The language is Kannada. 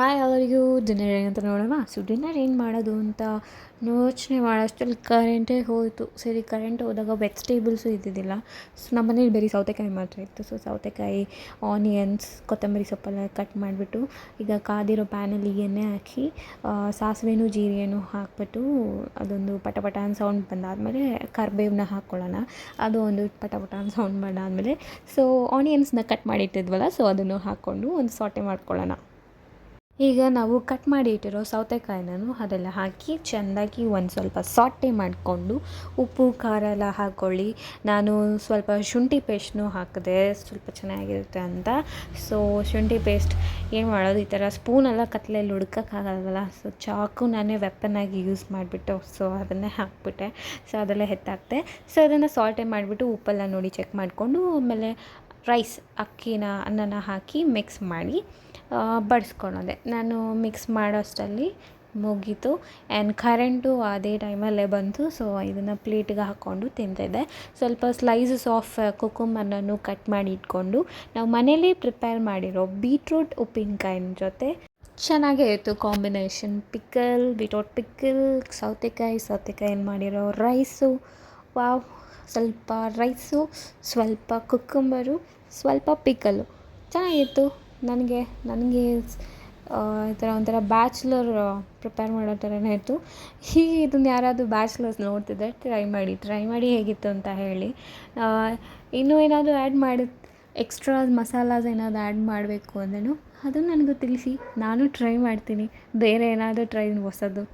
ಹಾಯ್ ಎಲ್ಲರಿಗೂ ಡಿನ್ನರ್ ಏನಂತ ನೋಡೋಣ. ಡಿನ್ನರ್ ಏನು ಮಾಡೋದು ಅಂತ ಯೋಚನೆ ಮಾಡೋಷ್ಟರಲ್ಲಿ ಕರೆಂಟೇ ಹೋಯಿತು. ಸರಿ, ಕರೆಂಟ್ ಹೋದಾಗ ವೆಜಿಟೇಬಲ್ಸು ಇದ್ದಿದ್ದಿಲ್ಲ. ಸೊ ನಮ್ಮ ಮನೇಲಿ ಬರೀ ಸೌತೆಕಾಯಿ ಮಾತ್ರ ಇತ್ತು. ಸೊ ಸೌತೆಕಾಯಿ, ಆನಿಯನ್ಸ್, ಕೊತ್ತಂಬರಿ ಸೊಪ್ಪೆಲ್ಲ ಕಟ್ ಮಾಡಿಬಿಟ್ಟು ಈಗ ಕಾದಿರೋ ಪ್ಯಾನಲ್ಲಿ ಎಣ್ಣೆ ಹಾಕಿ ಸಾಸಿವೆನೂ ಜೀರಿಗೆನೂ ಹಾಕ್ಬಿಟ್ಟು ಅದೊಂದು ಪಟ ಅಂತ ಸೌಂಡ್ ಬಂದಾದಮೇಲೆ ಕರಿಬೇವನ್ನ ಹಾಕ್ಕೊಳ್ಳೋಣ. ಅದು ಒಂದು ಪಟ ಅಂತ ಸೌಂಡ್ ಮಾಡಾದಮೇಲೆ ಸೊ ಆನಿಯನ್ಸ್ನ ಕಟ್ ಮಾಡಿ ಇಟ್ಟಿದ್ವಲ್ಲ, ಸೊ ಅದನ್ನು ಹಾಕ್ಕೊಂಡು ಒಂದು ಸಾಟೆ ಮಾಡ್ಕೊಳ್ಳೋಣ. ಈಗ ನಾವು ಕಟ್ ಮಾಡಿ ಇಟ್ಟಿರೋ ಸೌತೆಕಾಯಿನೂ ಅದೆಲ್ಲ ಹಾಕಿ ಚೆಂದಾಗಿ ಒಂದು ಸ್ವಲ್ಪ ಸಾಟೆ ಮಾಡಿಕೊಂಡು ಉಪ್ಪು ಖಾರ ಎಲ್ಲ ಹಾಕ್ಕೊಳ್ಳಿ. ನಾನು ಸ್ವಲ್ಪ ಶುಂಠಿ ಪೇಸ್ಟ್ನೂ ಹಾಕಿದೆ, ಸ್ವಲ್ಪ ಚೆನ್ನಾಗಿರುತ್ತೆ ಅಂತ. ಸೊ ಶುಂಠಿ ಪೇಸ್ಟ್ ಏನು ಮಾಡೋದು, ಈ ಥರ ಸ್ಪೂನೆಲ್ಲ ಕತ್ಲೆಯಲ್ಲಿ ಹುಡ್ಕೋಕ್ಕಾಗಲ್ವಲ್ಲ, ಸೊ ಚಾಕು ನಾನೇ ವೆಪನ್ನಾಗಿ ಯೂಸ್ ಮಾಡಿಬಿಟ್ಟು ಸೊ ಅದನ್ನೇ ಹಾಕ್ಬಿಟ್ಟೆ. ಸೊ ಅದೆಲ್ಲ ಎತ್ತಾಕ್ತೆ. ಸೊ ಅದನ್ನು ಸಾಲ್ಟೆ ಮಾಡಿಬಿಟ್ಟು ಉಪ್ಪೆಲ್ಲ ನೋಡಿ ಚೆಕ್ ಮಾಡಿಕೊಂಡು ಆಮೇಲೆ ರೈಸ್ ಅನ್ನನ ಹಾಕಿ ಮಿಕ್ಸ್ ಮಾಡಿ ಬಡಿಸ್ಕೊಳೋದೆ. ನಾನು ಮಿಕ್ಸ್ ಮಾಡೋಷ್ಟರಲ್ಲಿ ಮುಗೀತು. ಆ್ಯಂಡ್ ಕರೆಂಟು ಅದೇ ಟೈಮಲ್ಲೇ ಬಂತು. ಸೊ ಇದನ್ನು ಪ್ಲೇಟಿಗೆ ಹಾಕ್ಕೊಂಡು ತಿಂತಿದ್ದೆ. ಸ್ವಲ್ಪ ಸ್ಲೈಸಸ್ ಆಫ್ ಕುಕುಂಬರನ್ನು ಕಟ್ ಮಾಡಿ ಇಟ್ಕೊಂಡು ನಾವು ಮನೇಲಿ ಪ್ರಿಪೇರ್ ಮಾಡಿರೋ ಬೀಟ್ರೂಟ್ ಉಪ್ಪಿನಕಾಯಿನ ಜೊತೆ ಚೆನ್ನಾಗೇ ಇತ್ತು ಕಾಂಬಿನೇಷನ್. ಬೀಟ್ರೂಟ್ ಪಿಕ್ಕಲ್, ಸೌತೆಕಾಯಲ್ಲಿ ಮಾಡಿರೋ ರೈಸು, ವಾವ್. ಸ್ವಲ್ಪ ರೈಸು, ಸ್ವಲ್ಪ ಕುಕ್ಕುಂಬರು, ಸ್ವಲ್ಪ ಪಿಕ್ಕಲ್ಲು ಚೆನ್ನಾಗಿತ್ತು. ನನಗೆ ಈ ಥರ ಒಂಥರ ಬ್ಯಾಚುಲರ್ ಪ್ರಿಪೇರ್ ಮಾಡೋ ಥರನೇ ಇತ್ತು. ಹೀಗೆ ಇದನ್ನು ಯಾರಾದರೂ ಬ್ಯಾಚುಲರ್ಸ್ ನೋಡ್ತಿದ್ದರೆ ಟ್ರೈ ಮಾಡಿ ಹೇಗಿತ್ತು ಅಂತ ಹೇಳಿ. ಇನ್ನೂ ಏನಾದರೂ ಎಕ್ಸ್ಟ್ರಾ ಮಸಾಲಾಸ್ ಏನಾದರೂ ಆ್ಯಡ್ ಮಾಡಬೇಕು ಅಂದ್ರೂ ಅದನ್ನು ನನಗೂ ತಿಳಿಸಿ, ನಾನು ಟ್ರೈ ಮಾಡ್ತೀನಿ ಬೇರೆ ಏನಾದರೂ ಹೊಸದು.